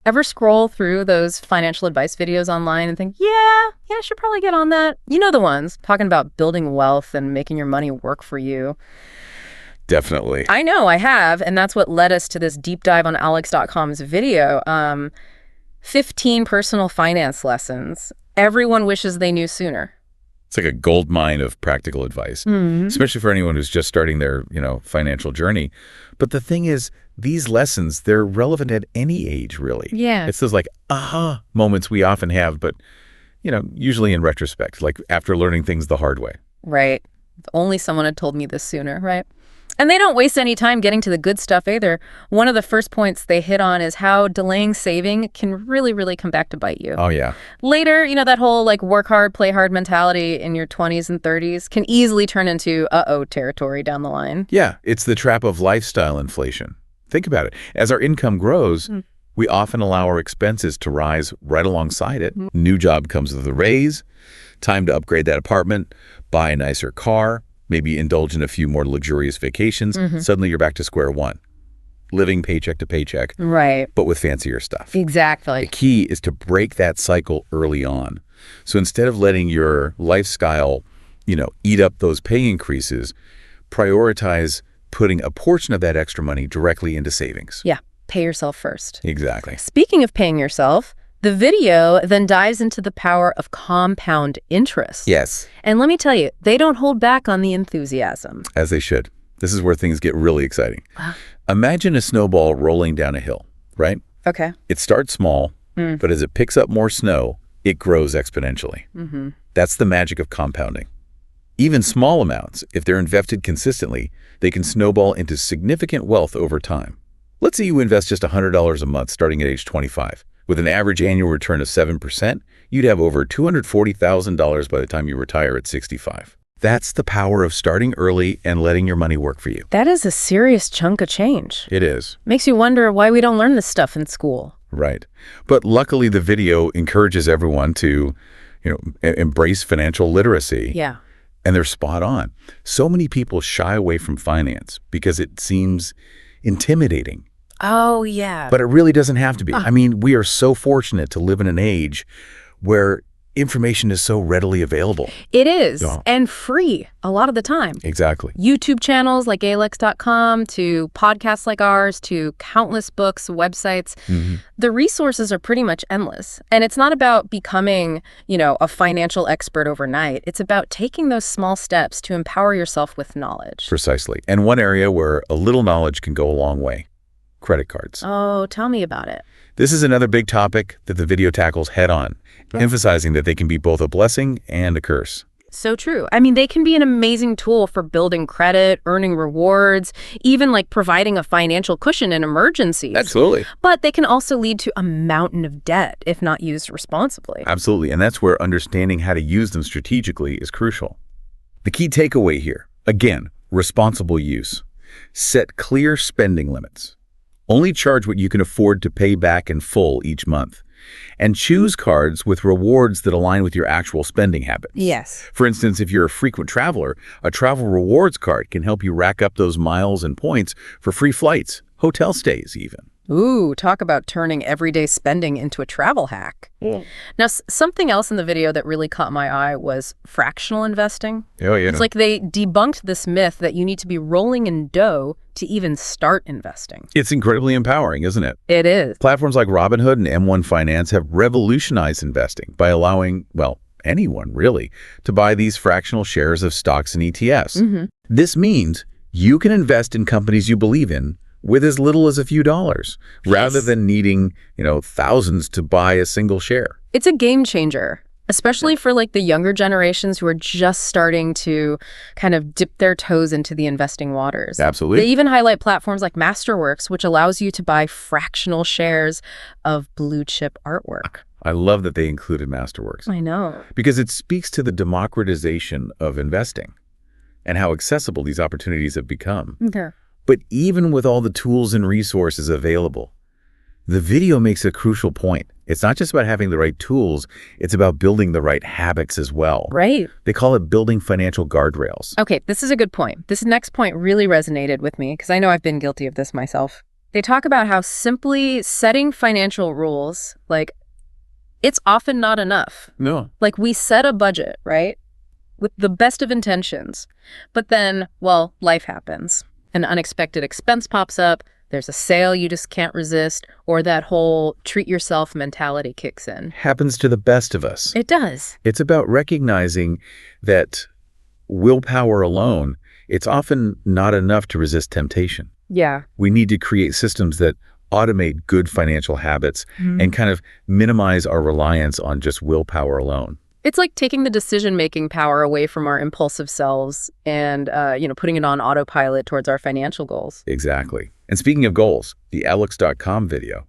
Ever scroll through those financial advice videos online and think, yeah, I should probably get on that? You know the ones talking about building wealth and making your money work for you. Definitely. I know, I have, and that's what led us to this deep dive on Alex.com's video. 15 personal finance lessons everyone wishes they knew sooner. It's like a gold mine of practical advice, especially for anyone who's just starting their, financial journey. But the thing is, these lessons, they're relevant at any age, really. Yeah. It's those like aha moments we often have, but, usually in retrospect, like after learning things the hard way. Right. If only someone had told me this sooner, right? And they don't waste any time getting to the good stuff either. One of the first points they hit on is how delaying saving can really, really come back to bite you. Oh, yeah. Later, that whole like work hard, play hard mentality in your 20s and 30s can easily turn into uh-oh territory down the line. Yeah, it's the trap of lifestyle inflation. Think about it. As our income grows, we often allow our expenses to rise right alongside it. New job comes with a raise, time to upgrade that apartment, buy a nicer car, maybe indulge in a few more luxurious vacations. Suddenly you're back to square one, living paycheck to paycheck, right? But with fancier stuff. Exactly. The key is to break that cycle early on. So instead of letting your lifestyle, eat up those pay increases, prioritize putting a portion of that extra money directly into savings. Yeah, pay yourself first. Exactly. Speaking of paying yourself, the video then dives into the power of compound interest. Yes. And let me tell you, they don't hold back on the enthusiasm. As they should. This is where things get really exciting. Imagine a snowball rolling down a hill, right? Okay. It starts small, but as it picks up more snow, it grows exponentially. That's the magic of compounding. Even small amounts, if they're invested consistently, they can snowball into significant wealth over time. Let's say you invest just $100 a month starting at age 25. With an average annual return of 7%, you'd have over $240,000 by the time you retire at 65. That's the power of starting early and letting your money work for you. That is a serious chunk of change. It is. Makes you wonder why we don't learn this stuff in school. Right. But luckily, the video encourages everyone to, embrace financial literacy. Yeah. And they're spot on. So many people shy away from finance because it seems intimidating. Oh, yeah. But it really doesn't have to be. I mean, we are so fortunate to live in an age where information is so readily available. It is, and free a lot of the time. Exactly. YouTube channels like Alex.com to podcasts like ours to countless books, websites. The resources are pretty much endless. And it's not about becoming, a financial expert overnight. It's about taking those small steps to empower yourself with knowledge. Precisely. And one area where a little knowledge can go a long way. Credit cards. Oh, tell me about it. This is another big topic that the video tackles head on, emphasizing that they can be both a blessing and a curse. So true. I mean, they can be an amazing tool for building credit, earning rewards, even like providing a financial cushion in emergencies. Absolutely. But they can also lead to a mountain of debt if not used responsibly. Absolutely. And that's where understanding how to use them strategically is crucial. The key takeaway here, again, responsible use. Set clear spending limits. Only charge what you can afford to pay back in full each month. And choose cards with rewards that align with your actual spending habits. Yes. For instance, if you're a frequent traveler, a travel rewards card can help you rack up those miles and points for free flights, hotel stays even. Ooh, talk about turning everyday spending into a travel hack. Now, something else in the video that really caught my eye was fractional investing. Oh, yeah. It's like they debunked this myth that you need to be rolling in dough to even start investing. It's incredibly empowering, isn't it? It is. Platforms like Robinhood and M1 Finance have revolutionized investing by allowing, anyone really, to buy these fractional shares of stocks and ETFs. This means you can invest in companies you believe in with as little as a few dollars, rather than needing, thousands to buy a single share. It's a game changer, especially for like the younger generations who are just starting to kind of dip their toes into the investing waters. Absolutely. They even highlight platforms like Masterworks, which allows you to buy fractional shares of blue chip artwork. I love that they included Masterworks. I know. Because it speaks to the democratization of investing and how accessible these opportunities have become. Okay. But even with all the tools and resources available, the video makes a crucial point. It's not just about having the right tools, it's about building the right habits as well. Right. They call it building financial guardrails. Okay, this is a good point. This next point really resonated with me because I know I've been guilty of this myself. They talk about how simply setting financial rules, like, it's often not enough. No. Like, we set a budget, right? With the best of intentions. But then, well, life happens. An unexpected expense pops up, there's a sale you just can't resist, or that whole treat yourself mentality kicks in. Happens to the best of us. It does. It's about recognizing that willpower alone, it's often not enough to resist temptation. Yeah. We need to create systems that automate good financial habits and kind of minimize our reliance on just willpower alone. It's like taking the decision-making power away from our impulsive selves and, putting it on autopilot towards our financial goals. Exactly. And speaking of goals, the Alex.com video,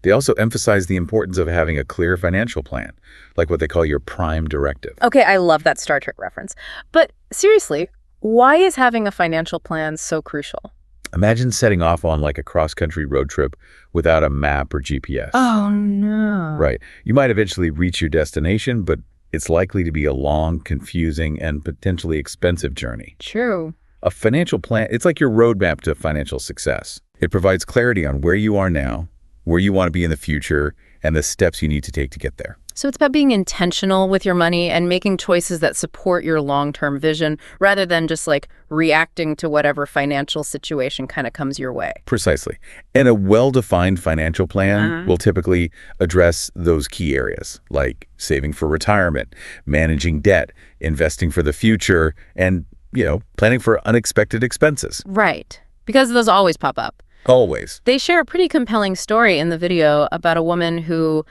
they also emphasize the importance of having a clear financial plan, like what they call your prime directive. Okay, I love that Star Trek reference. But seriously, why is having a financial plan so crucial? Imagine setting off on like a cross-country road trip without a map or GPS. Oh, no. Right. You might eventually reach your destination, but it's likely to be a long, confusing, and potentially expensive journey. True. A financial plan, it's like your roadmap to financial success. It provides clarity on where you are now, where you want to be in the future, and the steps you need to take to get there. So it's about being intentional with your money and making choices that support your long-term vision rather than just like reacting to whatever financial situation kind of comes your way. Precisely. And a well-defined financial plan will typically address those key areas, like saving for retirement, managing debt, investing for the future, and, planning for unexpected expenses. Right. Because those always pop up. Always. They share a pretty compelling story in the video about a woman who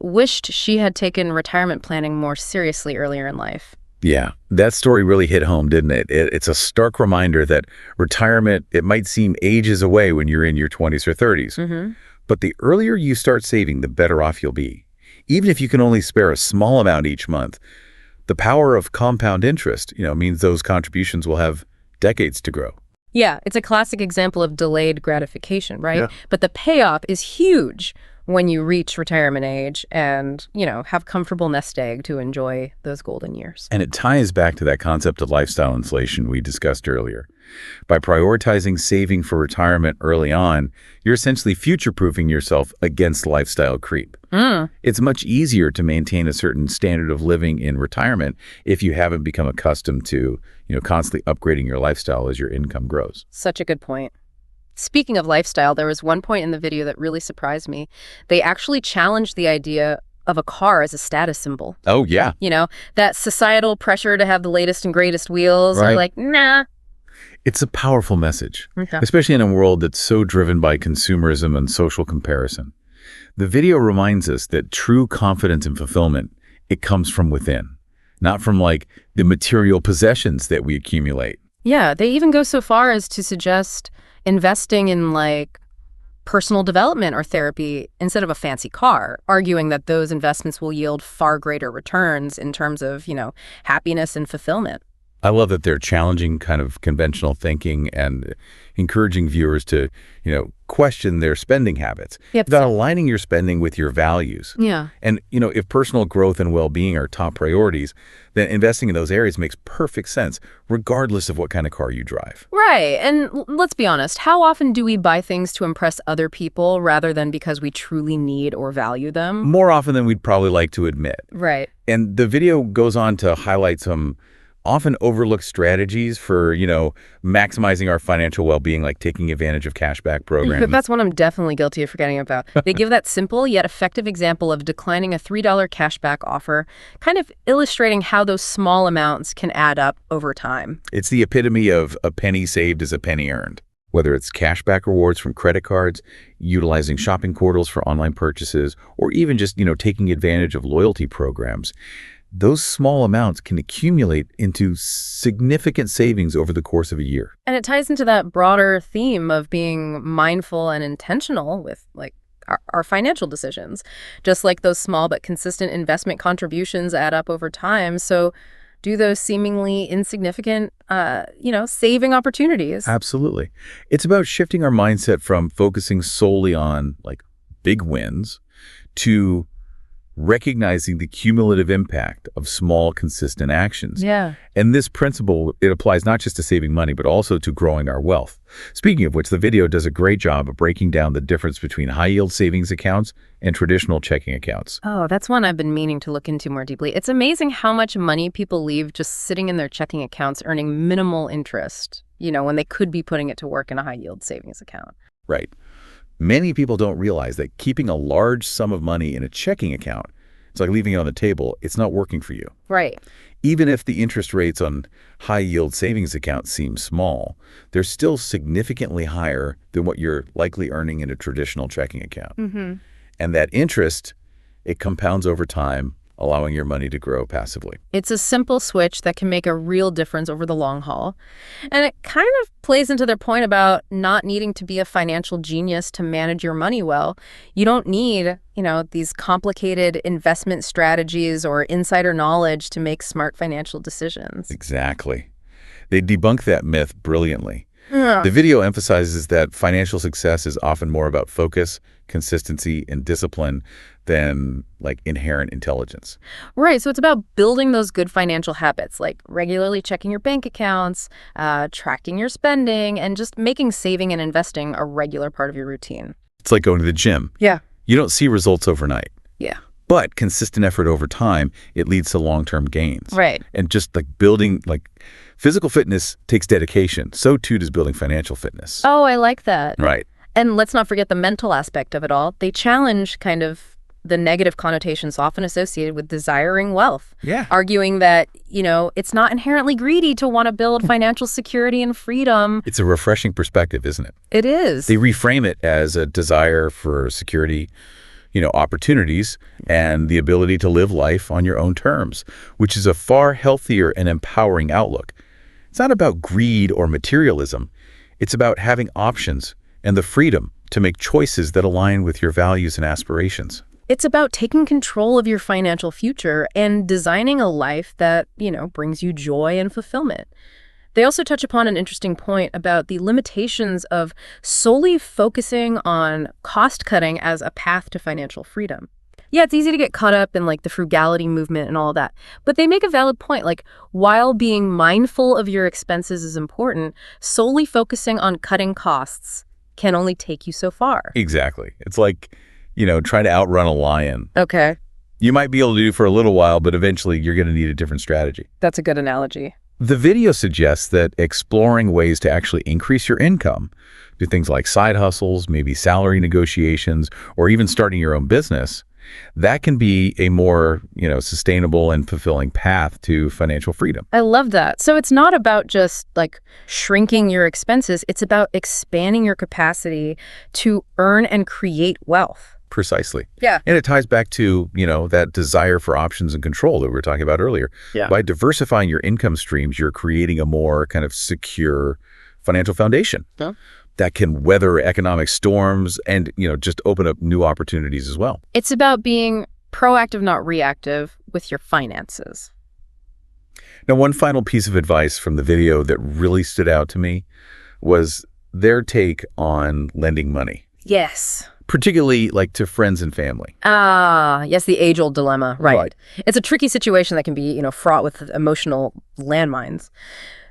wished she had taken retirement planning more seriously earlier in life. Yeah, that story really hit home, didn't it? It's a stark reminder that retirement, it might seem ages away when you're in your 20s or 30s. But the earlier you start saving, the better off you'll be. Even if you can only spare a small amount each month, the power of compound interest, means those contributions will have decades to grow. Yeah, it's a classic example of delayed gratification, right? Yeah. But the payoff is huge when you reach retirement age and, have comfortable nest egg to enjoy those golden years. And it ties back to that concept of lifestyle inflation we discussed earlier. By prioritizing saving for retirement early on, you're essentially future-proofing yourself against lifestyle creep. It's much easier to maintain a certain standard of living in retirement if you haven't become accustomed to, constantly upgrading your lifestyle as your income grows. Such a good point. Speaking of lifestyle, there was one point in the video that really surprised me. They actually challenged the idea of a car as a status symbol. Oh, yeah. That societal pressure to have the latest and greatest wheels. Right. They're like, nah. It's a powerful message, Okay. especially in a world that's so driven by consumerism and social comparison. The video reminds us that true confidence and fulfillment, it comes from within, not from like the material possessions that we accumulate. Yeah, they even go so far as to suggest investing in like personal development or therapy instead of a fancy car, arguing that those investments will yield far greater returns in terms of, happiness and fulfillment. I love that they're challenging kind of conventional thinking and encouraging viewers to, question their spending habits. Yep. About aligning your spending with your values. Yeah. And, if personal growth and well-being are top priorities, then investing in those areas makes perfect sense, regardless of what kind of car you drive. Right. And let's be honest, how often do we buy things to impress other people rather than because we truly need or value them? More often than we'd probably like to admit. Right. And the video goes on to highlight some often overlooked strategies for, maximizing our financial well-being, like taking advantage of cashback programs. That's one I'm definitely guilty of forgetting about. They give that simple yet effective example of declining a $3 cashback offer, kind of illustrating how those small amounts can add up over time. It's the epitome of a penny saved is a penny earned. Whether it's cashback rewards from credit cards, utilizing shopping portals for online purchases, or even just, taking advantage of loyalty programs, those small amounts can accumulate into significant savings over the course of a year. And it ties into that broader theme of being mindful and intentional with like our financial decisions. Just like those small but consistent investment contributions add up over time, so do those seemingly insignificant, saving opportunities. Absolutely. It's about shifting our mindset from focusing solely on like big wins to recognizing the cumulative impact of small, consistent actions. Yeah. And this principle, it applies not just to saving money, but also to growing our wealth. Speaking of which, the video does a great job of breaking down the difference between high-yield savings accounts and traditional checking accounts. Oh, that's one I've been meaning to look into more deeply. It's amazing how much money people leave just sitting in their checking accounts earning minimal interest, when they could be putting it to work in a high-yield savings account. Right. Many people don't realize that keeping a large sum of money in a checking account, it's like leaving it on the table, it's not working for you. Right. Even if the interest rates on high-yield savings accounts seem small, they're still significantly higher than what you're likely earning in a traditional checking account. Mm-hmm. And that interest, it compounds over time, allowing your money to grow passively. It's a simple switch that can make a real difference over the long haul. And it kind of plays into their point about not needing to be a financial genius to manage your money well. You don't need, these complicated investment strategies or insider knowledge to make smart financial decisions. Exactly. They debunk that myth brilliantly. Yeah. The video emphasizes that financial success is often more about focus, consistency, and discipline than inherent intelligence. Right. So it's about building those good financial habits, like regularly checking your bank accounts, tracking your spending, and just making saving and investing a regular part of your routine. It's like going to the gym. Yeah. You don't see results overnight. Yeah. But consistent effort over time, it leads to long-term gains. Right. And just building, physical fitness takes dedication. So too does building financial fitness. Oh, I like that. Right. And let's not forget the mental aspect of it all. They challenge kind of the negative connotations often associated with desiring wealth. Yeah. Arguing that, it's not inherently greedy to want to build financial security and freedom. It's a refreshing perspective, isn't it? It is. They reframe it as a desire for security, opportunities, and the ability to live life on your own terms, which is a far healthier and empowering outlook. It's not about greed or materialism. It's about having options and the freedom to make choices that align with your values and aspirations. It's about taking control of your financial future and designing a life that, brings you joy and fulfillment. They also touch upon an interesting point about the limitations of solely focusing on cost-cutting as a path to financial freedom. Yeah, it's easy to get caught up in the frugality movement and all of that. But they make a valid point. While being mindful of your expenses is important, solely focusing on cutting costs can only take you so far. Exactly. It's like, trying to outrun a lion. Okay. You might be able to do it for a little while, but eventually you're going to need a different strategy. That's a good analogy. The video suggests that exploring ways to actually increase your income, do things like side hustles, maybe salary negotiations, or even starting your own business, that can be a more, sustainable and fulfilling path to financial freedom. I love that. So it's not about just shrinking your expenses. It's about expanding your capacity to earn and create wealth. Precisely. Yeah. And it ties back to, that desire for options and control that we were talking about earlier. Yeah. By diversifying your income streams, you're creating a more kind of secure financial foundation that can weather economic storms and, just open up new opportunities as well. It's about being proactive, not reactive with your finances. Now, one final piece of advice from the video that really stood out to me was their take on lending money. Yes. Particularly to friends and family. Yes, the age-old dilemma. Right. It's a tricky situation that can be, fraught with emotional landmines.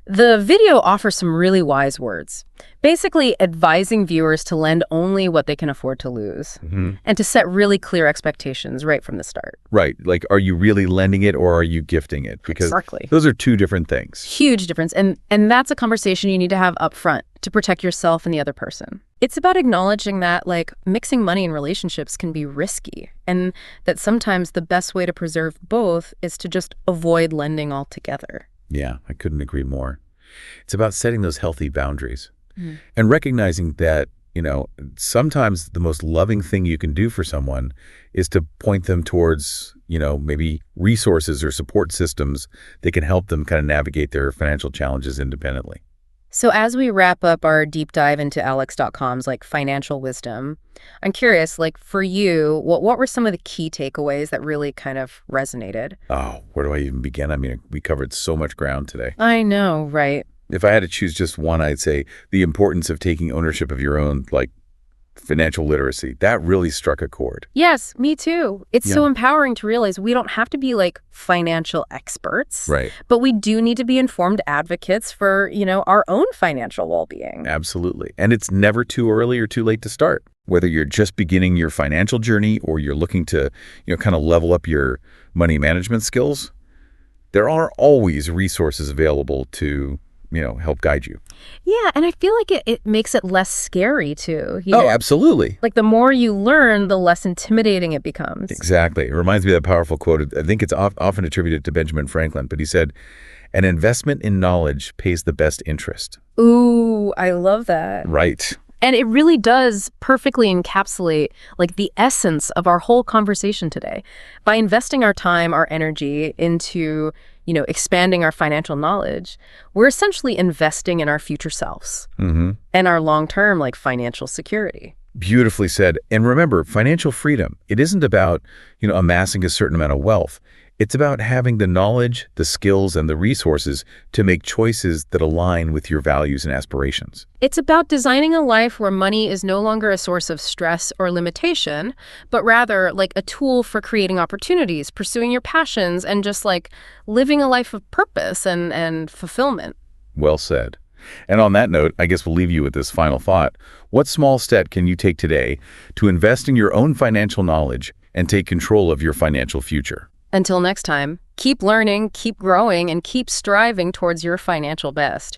The video offers some really wise words, basically advising viewers to lend only what they can afford to lose and to set really clear expectations right from the start. Right. Are you really lending it or are you gifting it? Because Exactly. Those are two different things. Huge difference. And that's a conversation you need to have up front to protect yourself and the other person. It's about acknowledging that mixing money in relationships can be risky and that sometimes the best way to preserve both is to just avoid lending altogether. Yeah, I couldn't agree more. It's about setting those healthy boundaries and recognizing that, sometimes the most loving thing you can do for someone is to point them towards, maybe resources or support systems that can help them kind of navigate their financial challenges independently. So as we wrap up our deep dive into Alex.com's financial wisdom, I'm curious, for you, what were some of the key takeaways that really kind of resonated? Oh, where do I even begin? I mean, we covered so much ground today. I know, right? If I had to choose just one, I'd say the importance of taking ownership of your own, financial literacy. That really struck a chord. Yes, me too. It's Yeah. so empowering to realize we don't have to be like financial experts, Right. but we do need to be informed advocates for, our own financial well-being. Absolutely. And it's never too early or too late to start. Whether you're just beginning your financial journey or you're looking to, kind of level up your money management skills, there are always resources available to, help guide you. Yeah, and I feel like it makes it less scary too. Oh, absolutely. Like the more you learn, the less intimidating it becomes. Exactly. It reminds me of that powerful quote. I think it's often attributed to Benjamin Franklin, but he said, "An investment in knowledge pays the best interest." Ooh, I love that. Right. And it really does perfectly encapsulate like the essence of our whole conversation today. By investing our time, our energy into, expanding our financial knowledge, we're essentially investing in our future selves and our long-term like financial security. Beautifully said. And remember, financial freedom, it isn't about, amassing a certain amount of wealth. It's about having the knowledge, the skills, and the resources to make choices that align with your values and aspirations. It's about designing a life where money is no longer a source of stress or limitation, but rather like a tool for creating opportunities, pursuing your passions, and just like living a life of purpose and fulfillment. Well said. And on that note, I guess we'll leave you with this final thought. What small step can you take today to invest in your own financial knowledge and take control of your financial future? Until next time, keep learning, keep growing, and keep striving towards your financial best.